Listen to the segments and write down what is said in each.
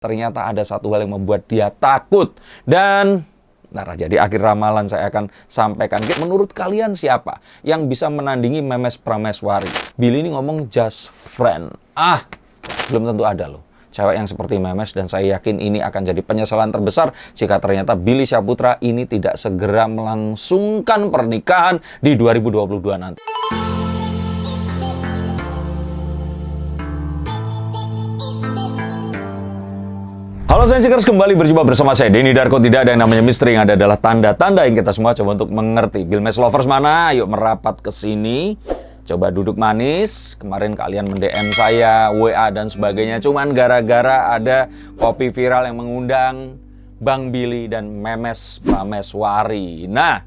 Ternyata ada satu hal yang membuat dia takut. Dan jadi akhir ramalan saya akan sampaikan. Menurut kalian siapa yang bisa menandingi Memes Prameswari? Billy ini ngomong just friend. Belum tentu ada loh cewek yang seperti Memes, dan saya yakin ini akan jadi penyesalan terbesar jika ternyata Billy Syahputra ini tidak segera melangsungkan pernikahan di 2022 nanti. Halo Sensikers, kembali berjumpa bersama saya Denny Darko. Tidak ada yang namanya misteri, yang ada adalah tanda-tanda yang kita semua coba untuk mengerti. Billmesh lovers mana? Yuk merapat ke sini. Coba duduk manis. Kemarin kalian mend-DM saya, WA dan sebagainya. Cuman gara-gara ada kopi viral yang mengundang Bang Billy dan Memes Prameswari. Nah,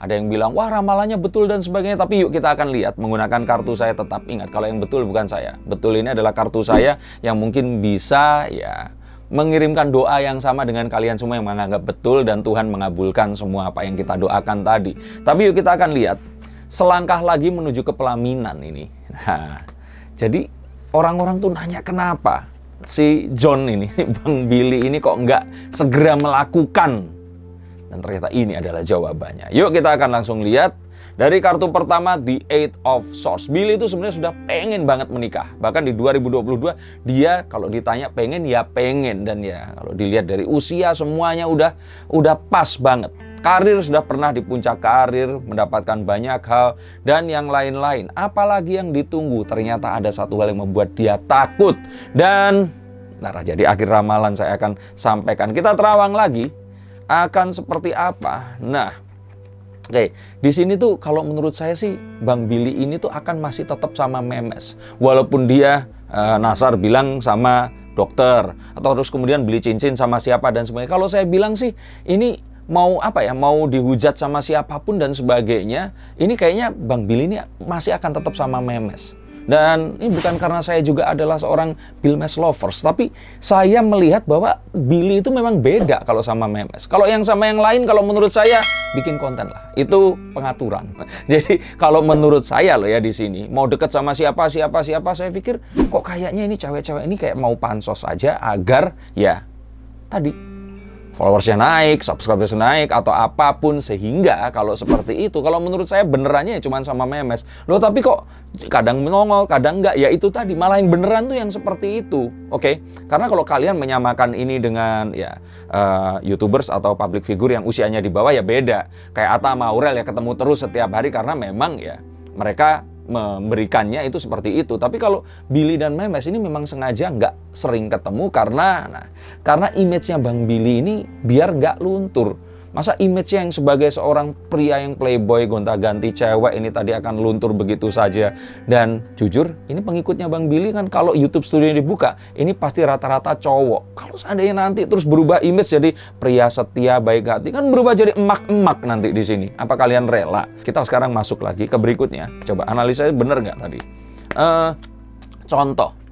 ada yang bilang, wah ramalannya betul dan sebagainya. Tapi yuk kita akan lihat menggunakan kartu saya. Tetap ingat, kalau yang betul bukan saya. Betul ini adalah kartu saya yang mungkin bisa mengirimkan doa yang sama dengan kalian semua yang menganggap betul, dan Tuhan mengabulkan semua apa yang kita doakan tadi. Tapi yuk kita akan lihat selangkah lagi menuju ke pelaminan ini. Nah, jadi orang-orang tuh nanya kenapa si John ini, Bang Billy ini kok nggak segera melakukan. Dan ternyata ini adalah jawabannya. Yuk kita akan langsung lihat. Dari kartu pertama, The Eight of Swords. Billy itu sebenarnya sudah pengen banget menikah. Bahkan di 2022, dia kalau ditanya pengen, ya pengen. Dan ya kalau dilihat dari usia semuanya udah pas banget. Karir sudah pernah di puncak karir, mendapatkan banyak hal, dan yang lain-lain. Apalagi yang ditunggu, ternyata ada satu hal yang membuat dia takut. Dan jadi akhir ramalan saya akan sampaikan. Kita terawang lagi, akan seperti apa? Oke, di sini tuh kalau menurut saya sih Bang Billy ini tuh akan masih tetap sama Memes. Walaupun dia Nasar bilang sama dokter, atau terus kemudian beli cincin sama siapa dan sebagainya. Kalau saya bilang sih ini mau mau dihujat sama siapapun dan sebagainya, ini kayaknya Bang Billy ini masih akan tetap sama Memes. Dan ini bukan karena saya juga adalah seorang Billmesh lovers, tapi saya melihat bahwa Billy itu memang beda kalau sama Memes. Kalau yang sama yang lain, kalau menurut saya bikin konten lah, itu pengaturan. Jadi kalau menurut saya loh ya, di sini mau deket sama siapa, saya pikir kok kayaknya ini cewek-cewek ini kayak mau pansos aja agar ya tadi followersnya naik, subscribersnya naik, atau apapun. Sehingga kalau seperti itu, kalau menurut saya benerannya cuma sama Memes. Loh tapi kok kadang nongol, kadang enggak. Ya itu tadi, malah yang beneran tuh yang seperti itu. Oke? Karena kalau kalian menyamakan ini dengan YouTubers atau public figure yang usianya di bawah, ya beda. Kayak Atta sama Aurel ya, ketemu terus setiap hari karena memang ya mereka memberikannya itu seperti itu. Tapi kalau Billy dan Memes ini memang sengaja nggak sering ketemu karena image-nya Bang Billy ini biar nggak luntur. Masa image-nya yang sebagai seorang pria yang playboy gonta-ganti cewek ini tadi akan luntur begitu saja. Dan jujur, ini pengikutnya Bang Billy kan kalau YouTube studio dibuka, ini pasti rata-rata cowok. Kalau seandainya nanti terus berubah image jadi pria setia, baik hati, kan berubah jadi emak-emak nanti di sini. Apa kalian rela? Kita sekarang masuk lagi ke berikutnya. Coba analisa bener nggak tadi? Contoh.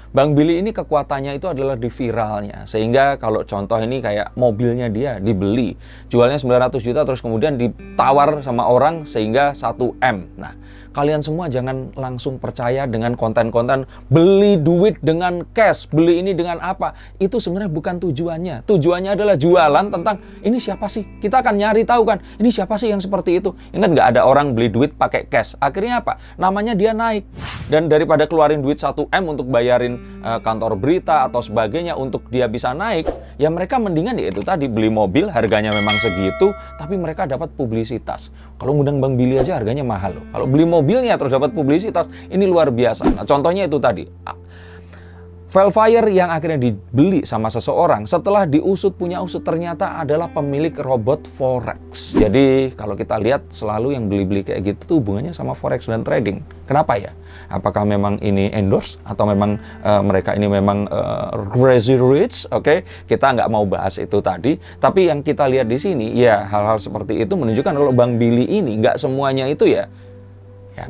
Bang Billy ini kekuatannya itu adalah di viralnya. Sehingga kalau contoh ini kayak mobilnya dia dibeli, jualnya 900 juta terus kemudian ditawar sama orang sehingga 1M. Nah, kalian semua jangan langsung percaya dengan konten-konten beli duit dengan cash, beli ini dengan apa. Itu sebenarnya bukan tujuannya. Tujuannya adalah jualan tentang ini siapa sih? Kita akan nyari tahu kan, ini siapa sih yang seperti itu. Ingat nggak ada orang beli duit pakai cash. Akhirnya apa? Namanya dia naik. Dan daripada keluarin duit 1M untuk bayarin kantor berita atau sebagainya untuk dia bisa naik, ya mereka mendingan ya itu tadi, beli mobil harganya memang segitu, tapi mereka dapat publisitas. Kalau ngundang Bang Billy aja harganya mahal loh. Kalau beli mobilnya terus dapat publisitas, ini luar biasa. Nah, contohnya itu tadi. Velfire yang akhirnya dibeli sama seseorang setelah diusut punya usut ternyata adalah pemilik robot forex. Jadi kalau kita lihat selalu yang beli-beli kayak gitu tuh hubungannya sama forex dan trading. Kenapa ya? Apakah memang ini endorse atau memang mereka ini memang crazy rich? Oke, kita nggak mau bahas itu tadi. Tapi yang kita lihat di sini ya hal-hal seperti itu menunjukkan kalau Bang Billy ini nggak semuanya itu ya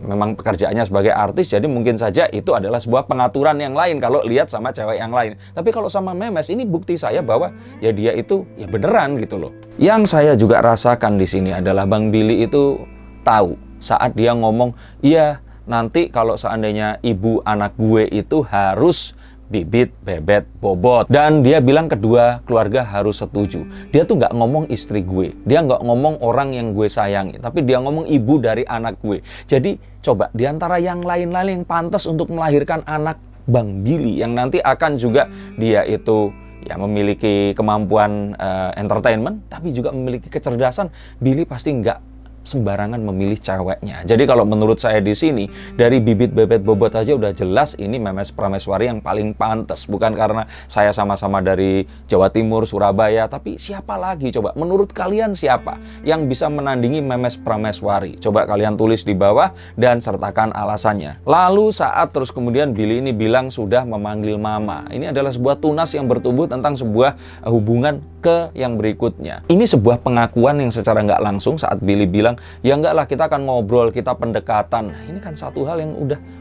memang pekerjaannya sebagai artis, jadi mungkin saja itu adalah sebuah pengaturan yang lain kalau lihat sama cewek yang lain. Tapi kalau sama Memes, ini bukti saya bahwa ya dia itu ya beneran gitu loh. Yang saya juga rasakan di sini adalah Bang Billy itu tahu saat dia ngomong, iya nanti kalau seandainya ibu anak gue itu harus bibit, bebet, bobot. Dan dia bilang kedua keluarga harus setuju. Dia tuh nggak ngomong istri gue, dia nggak ngomong orang yang gue sayangi, tapi dia ngomong ibu dari anak gue. Jadi coba diantara yang lain-lain yang pantas untuk melahirkan anak Bang Billy, yang nanti akan juga dia itu ya memiliki kemampuan entertainment, tapi juga memiliki kecerdasan, Billy pasti nggak sembarangan memilih ceweknya. Jadi kalau menurut saya di sini, dari bibit bebet bobot aja udah jelas ini Memes Prameswari yang paling pantas. Bukan karena saya sama-sama dari Jawa Timur, Surabaya, tapi siapa lagi coba? Menurut kalian siapa yang bisa menandingi Memes Prameswari? Coba kalian tulis di bawah dan sertakan alasannya. Lalu saat terus kemudian Billy ini bilang sudah memanggil mama. Ini adalah sebuah tunas yang bertumbuh tentang sebuah hubungan ke yang berikutnya. Ini sebuah pengakuan yang secara nggak langsung saat Billy bilang, ya enggak lah, kita akan ngobrol, kita pendekatan. Nah, ini kan satu hal yang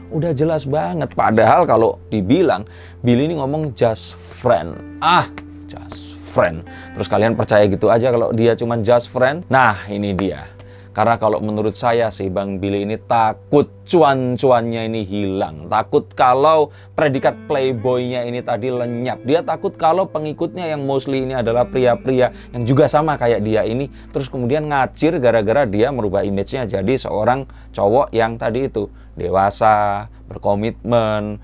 udah jelas banget. Padahal kalau dibilang Billy ini ngomong just friend. Just friend. Terus kalian percaya gitu aja kalau dia cuma just friend? Nah, ini dia. Karena kalau menurut saya sih Bang Billy ini takut cuan-cuannya ini hilang. Takut kalau predikat playboy-nya ini tadi lenyap. Dia takut kalau pengikutnya yang mostly ini adalah pria-pria yang juga sama kayak dia ini, terus kemudian ngacir gara-gara dia merubah image-nya jadi seorang cowok yang tadi itu dewasa, berkomitmen,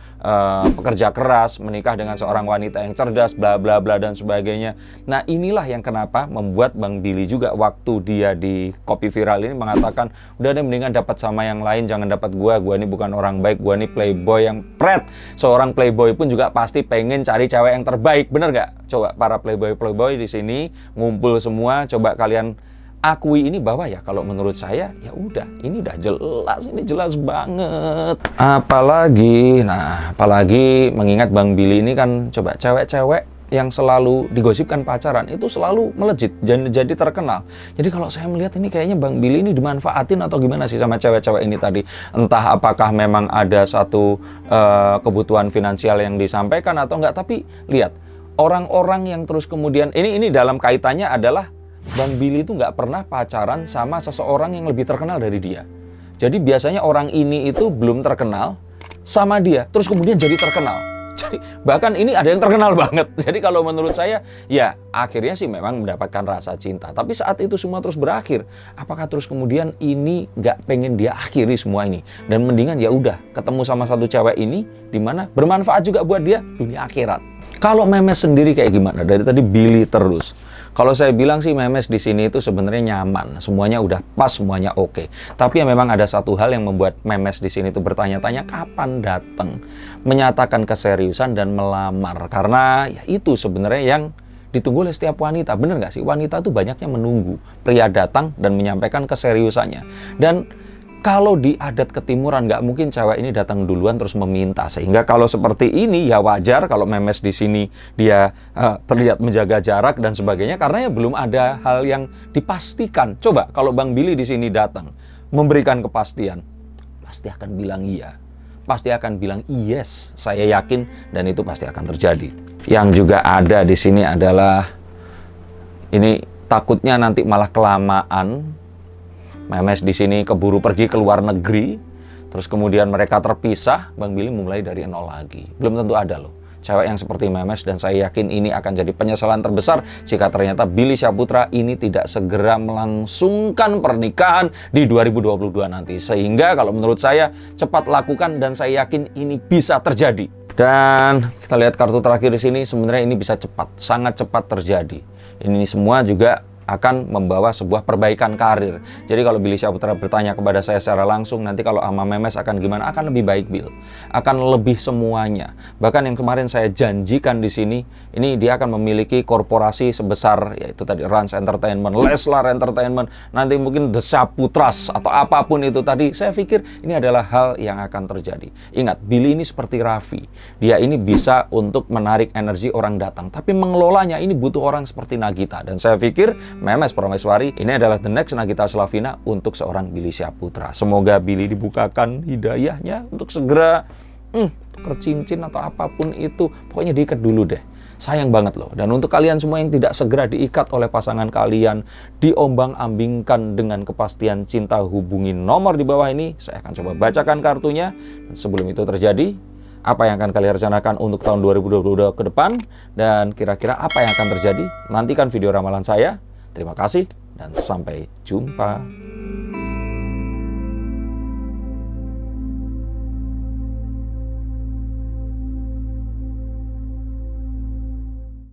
pekerja keras, menikah dengan seorang wanita yang cerdas, bla bla bla dan sebagainya. Nah, inilah yang kenapa membuat Bang Billy juga waktu dia di Kopi Viral ini mengatakan, udah deh mendingan dapat sama yang lain, jangan dapat gua ini bukan orang baik, gua ini playboy yang pret. Seorang playboy pun juga pasti pengen cari cewek yang terbaik, bener nggak? Coba para playboy di sini ngumpul semua, coba kalian akui ini bahwa ya kalau menurut saya ya udah, ini udah jelas, ini jelas banget. Apalagi mengingat Bang Billy ini kan coba cewek-cewek yang selalu digosipkan pacaran itu selalu melejit jadi terkenal. Jadi kalau saya melihat ini kayaknya Bang Billy ini dimanfaatin atau gimana sih sama cewek-cewek ini tadi. Entah apakah memang ada satu kebutuhan finansial yang disampaikan atau enggak, tapi lihat orang-orang yang terus kemudian ini dalam kaitannya adalah Bang Billy itu nggak pernah pacaran sama seseorang yang lebih terkenal dari dia. Jadi biasanya orang ini itu belum terkenal sama dia, terus kemudian jadi terkenal. Jadi bahkan ini ada yang terkenal banget. Jadi kalau menurut saya, ya akhirnya sih memang mendapatkan rasa cinta. Tapi saat itu semua terus berakhir, apakah terus kemudian ini nggak pengen dia akhiri semua ini? Dan mendingan ya udah ketemu sama satu cewek ini, dimana bermanfaat juga buat dia dunia akhirat. Kalau Memes sendiri kayak gimana? Dari tadi Billy terus. Kalau saya bilang sih Memes di sini itu sebenarnya nyaman, semuanya udah pas, semuanya oke. Tapi ya memang ada satu hal yang membuat Memes di sini itu bertanya-tanya kapan datang, menyatakan keseriusan dan melamar. Karena ya itu sebenarnya yang ditunggu oleh setiap wanita. Bener nggak sih? Wanita tuh banyaknya menunggu pria datang dan menyampaikan keseriusannya. Dan kalau di adat ketimuran nggak mungkin cewek ini datang duluan terus meminta. Sehingga kalau seperti ini ya wajar kalau Memes di sini dia terlihat menjaga jarak dan sebagainya karena ya belum ada hal yang dipastikan. Coba kalau Bang Billy di sini datang memberikan kepastian, pasti akan bilang iya. Pasti akan bilang yes, saya yakin dan itu pasti akan terjadi. Yang juga ada di sini adalah ini takutnya nanti malah kelamaan. Memes di sini keburu pergi ke luar negeri, terus kemudian mereka terpisah, Bang Billy mulai dari nol lagi. Belum tentu ada loh cewek yang seperti Memes, dan saya yakin ini akan jadi penyesalan terbesar jika ternyata Billy Syahputra ini tidak segera melangsungkan pernikahan di 2022 nanti. Sehingga kalau menurut saya cepat lakukan dan saya yakin ini bisa terjadi. Dan kita lihat kartu terakhir di sini, sebenarnya ini bisa cepat, sangat cepat terjadi. Ini semua juga akan membawa sebuah perbaikan karir. Jadi kalau Billy Syahputra bertanya kepada saya secara langsung, nanti kalau sama Memes akan gimana? Akan lebih baik, Bill. Akan lebih semuanya. Bahkan yang kemarin saya janjikan di sini, ini dia akan memiliki korporasi sebesar, yaitu tadi Rans Entertainment, Leslar Entertainment, nanti mungkin The Syahputras atau apapun itu tadi. Saya pikir ini adalah hal yang akan terjadi. Ingat, Billy ini seperti Raffi. Dia ini bisa untuk menarik energi orang datang, tapi mengelolanya ini butuh orang seperti Nagita. Dan saya pikir Memes Prameswari ini adalah the next Nagita Slavina untuk seorang Billy Syahputra. Semoga Billy dibukakan hidayahnya untuk segera tuker cincin atau apapun itu. Pokoknya diikat dulu deh. Sayang banget loh. Dan untuk kalian semua yang tidak segera diikat oleh pasangan kalian, diombang-ambingkan dengan kepastian cinta, hubungi nomor di bawah ini. Saya akan coba bacakan kartunya. Dan sebelum itu terjadi, apa yang akan kalian rencanakan untuk tahun 2022 ke depan, dan kira-kira apa yang akan terjadi. Nantikan video ramalan saya. Terima kasih dan sampai jumpa.